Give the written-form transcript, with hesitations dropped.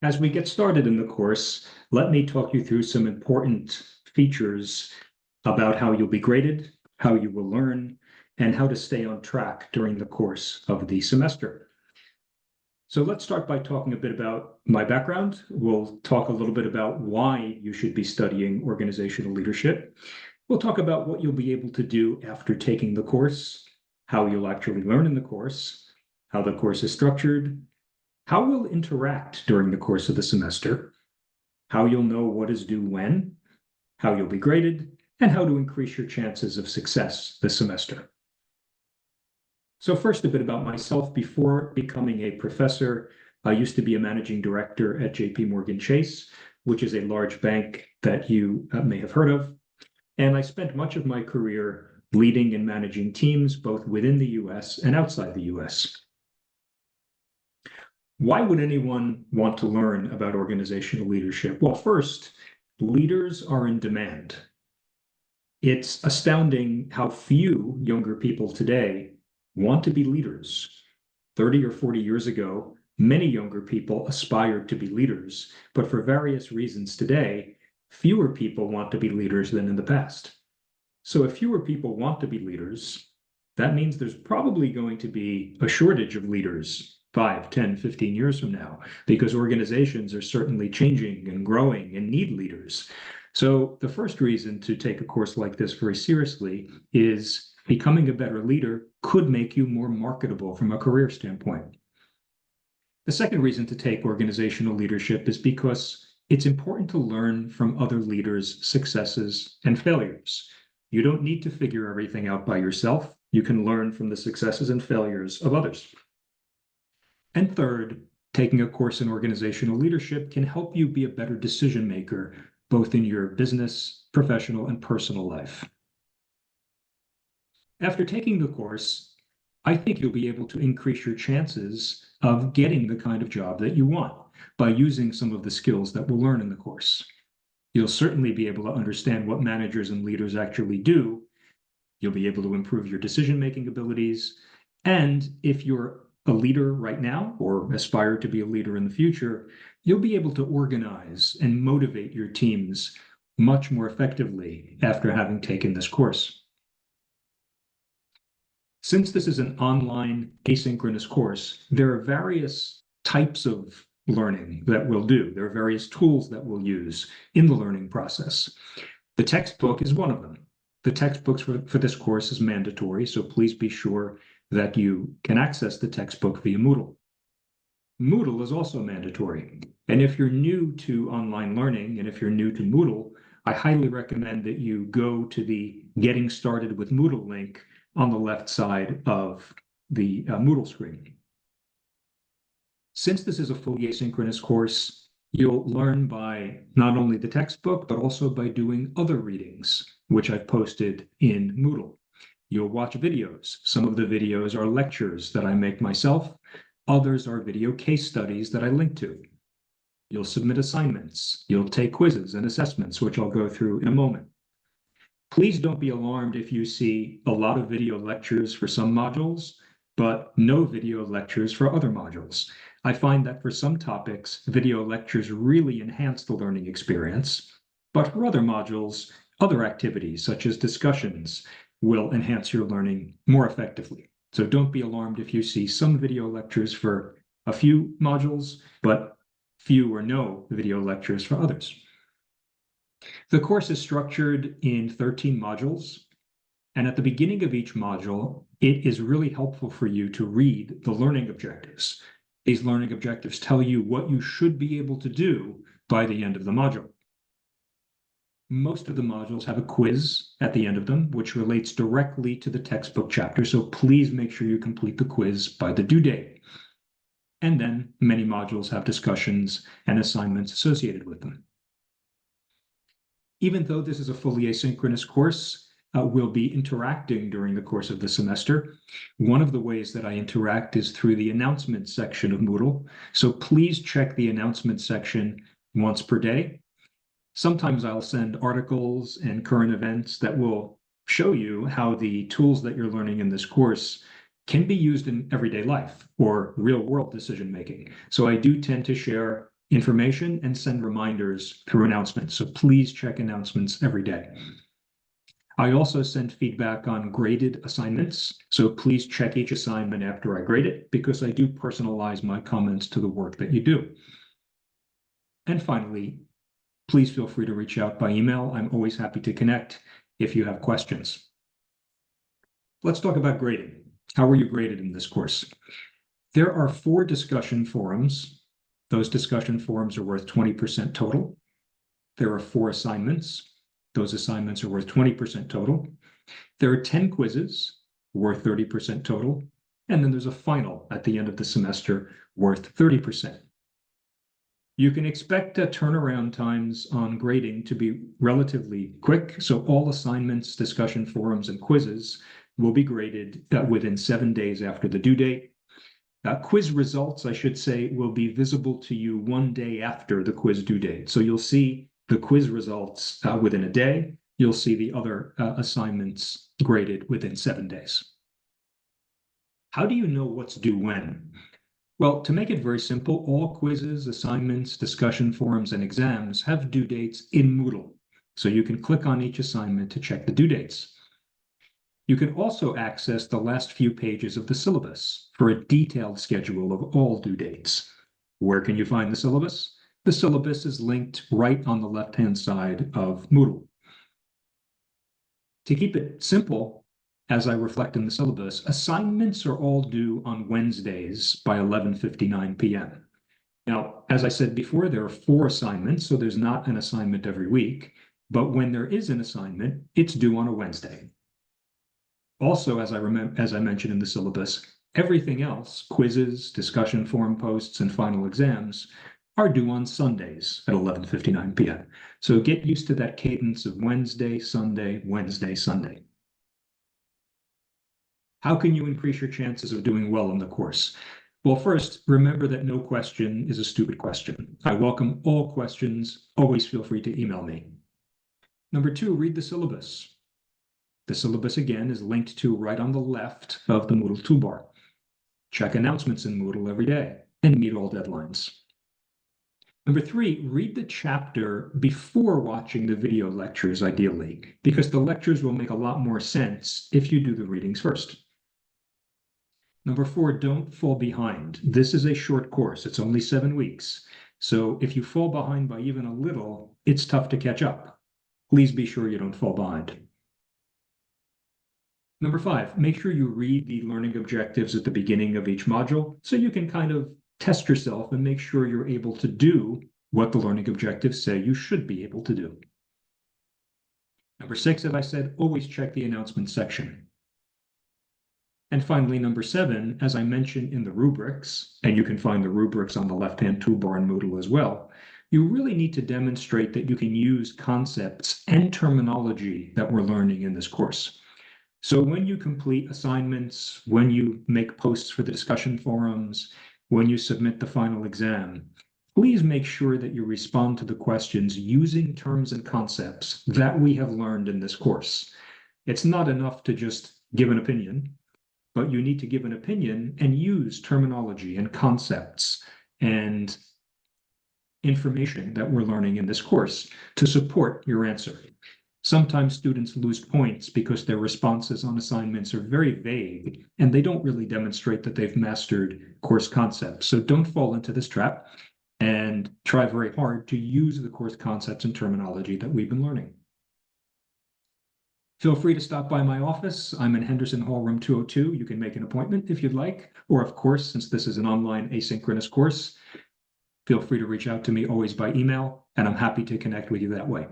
As we get started in the course, let me talk you through some important features about how you'll be graded, how you will learn, and how to stay on track during the course of the semester. So let's start by talking a bit about my background. We'll talk a little bit about why you should be studying organizational leadership. We'll talk about what you'll be able to do after taking the course, how you'll actually learn in the course, how the course is structured, how we'll interact during the course of the semester, how you'll know what is due when, how you'll be graded, and how to increase your chances of success this semester. So first, a bit about myself. Before becoming a professor, I used to be a managing director at JP Morgan Chase, which is a large bank that you may have heard of. And I spent much of my career leading and managing teams both within the US and outside the US. Why would anyone want to learn about organizational leadership? Well, first, leaders are in demand. It's astounding how few younger people today want to be leaders. 30 or 40 years ago, many younger people aspired to be leaders, but for various reasons today, fewer people want to be leaders than in the past. So if fewer people want to be leaders, that means there's probably going to be a shortage of leaders 5, 10, 15 years from now, because organizations are certainly changing and growing and need leaders. So the first reason to take a course like this very seriously is becoming a better leader could make you more marketable from a career standpoint. The second reason to take organizational leadership is because it's important to learn from other leaders' successes and failures. You don't need to figure everything out by yourself. You can learn from the successes and failures of others. And third, taking a course in organizational leadership can help you be a better decision maker, both in your business, professional, and personal life. After taking the course, I think you'll be able to increase your chances of getting the kind of job that you want by using some of the skills that we'll learn in the course. You'll certainly be able to understand what managers and leaders actually do. You'll be able to improve your decision-making abilities. And if you're a leader right now or aspire to be a leader in the future, you'll be able to organize and motivate your teams much more effectively after having taken this course. Since this is an online asynchronous course, there are various types of learning that we'll do. There are various tools that we'll use in the learning process. The textbook is one of them. The textbooks for this course is mandatory, so please be sure that you can access the textbook via Moodle. Moodle is also mandatory. And if you're new to online learning, and if you're new to Moodle, I highly recommend that you go to the Getting Started with Moodle link on the left side of the Moodle screen. Since this is a fully asynchronous course, you'll learn by not only the textbook, but also by doing other readings, which I've posted in Moodle. You'll watch videos. Some of the videos are lectures that I make myself. Others are video case studies that I link to. You'll submit assignments. You'll take quizzes and assessments, which I'll go through in a moment. Please don't be alarmed if you see a lot of video lectures for some modules, but no video lectures for other modules. I find that for some topics, video lectures really enhance the learning experience, but for other modules, other activities such as discussions will enhance your learning more effectively. So don't be alarmed if you see some video lectures for a few modules, but few or no video lectures for others. The course is structured in 13 modules, and at the beginning of each module, it is really helpful for you to read the learning objectives. These learning objectives tell you what you should be able to do by the end of the module. Most of the modules have a quiz at the end of them, which relates directly to the textbook chapter, so please make sure you complete the quiz by the due date. And then many modules have discussions and assignments associated with them. Even though this is a fully asynchronous course, we'll be interacting during the course of the semester. One of the ways that I interact is through the announcement section of Moodle. So please check the announcement section once per day. Sometimes I'll send articles and current events that will show you how the tools that you're learning in this course can be used in everyday life or real-world decision-making. So I do tend to share information and send reminders through announcements. So please check announcements every day. I also send feedback on graded assignments. So please check each assignment after I grade it, because I do personalize my comments to the work that you do. And finally, please feel free to reach out by email. I'm always happy to connect if you have questions. Let's talk about grading. How were you graded in this course? There are 4 discussion forums. Those discussion forums are worth 20% total. There are 4 assignments. Those assignments are worth 20% total. There are 10 quizzes worth 30% total. And then there's a final at the end of the semester worth 30%. You can expect turnaround times on grading to be relatively quick. So all assignments, discussion forums, and quizzes will be graded within 7 days after the due date. Quiz results, I should say, will be visible to you 1 day after the quiz due date. So you'll see the quiz results within a day. You'll see the other assignments graded within 7 days. How do you know what's due when? Well, to make it very simple, all quizzes, assignments, discussion forums, and exams have due dates in Moodle. So you can click on each assignment to check the due dates. You can also access the last few pages of the syllabus for a detailed schedule of all due dates. Where can you find the syllabus? The syllabus is linked right on the left-hand side of Moodle. To keep it simple, as I reflect in the syllabus, assignments are all due on Wednesdays by 11:59 p.m. Now, as I said before, there are 4 assignments, so there's not an assignment every week. But when there is an assignment, it's due on a Wednesday. Also, as I mentioned in the syllabus, everything else, quizzes, discussion forum posts, and final exams, are due on Sundays at 11:59 p.m. So get used to that cadence of Wednesday, Sunday, Wednesday, Sunday. How can you increase your chances of doing well in the course? Well, first, remember that no question is a stupid question. I welcome all questions. Always feel free to email me. Number 2, read the syllabus. The syllabus, again, is linked to right on the left of the Moodle toolbar. Check announcements in Moodle every day and meet all deadlines. Number 3, read the chapter before watching the video lectures, ideally, because the lectures will make a lot more sense if you do the readings first. Number 4, don't fall behind. This is a short course. It's only 7 weeks. So if you fall behind by even a little, it's tough to catch up. Please be sure you don't fall behind. Number 5, make sure you read the learning objectives at the beginning of each module so you can kind of test yourself and make sure you're able to do what the learning objectives say you should be able to do. Number 6, as I said, always check the announcement section. And finally, number 7, as I mentioned in the rubrics, and you can find the rubrics on the left-hand toolbar in Moodle as well, you really need to demonstrate that you can use concepts and terminology that we're learning in this course. So when you complete assignments, when you make posts for the discussion forums, when you submit the final exam, please make sure that you respond to the questions using terms and concepts that we have learned in this course. It's not enough to just give an opinion, but you need to give an opinion and use terminology and concepts and information that we're learning in this course to support your answer. Sometimes students lose points because their responses on assignments are very vague and they don't really demonstrate that they've mastered course concepts. So don't fall into this trap and try very hard to use the course concepts and terminology that we've been learning. Feel free to stop by my office. I'm in Henderson Hall, room 202. You can make an appointment if you'd like, or of course, since this is an online asynchronous course, feel free to reach out to me always by email, and I'm happy to connect with you that way.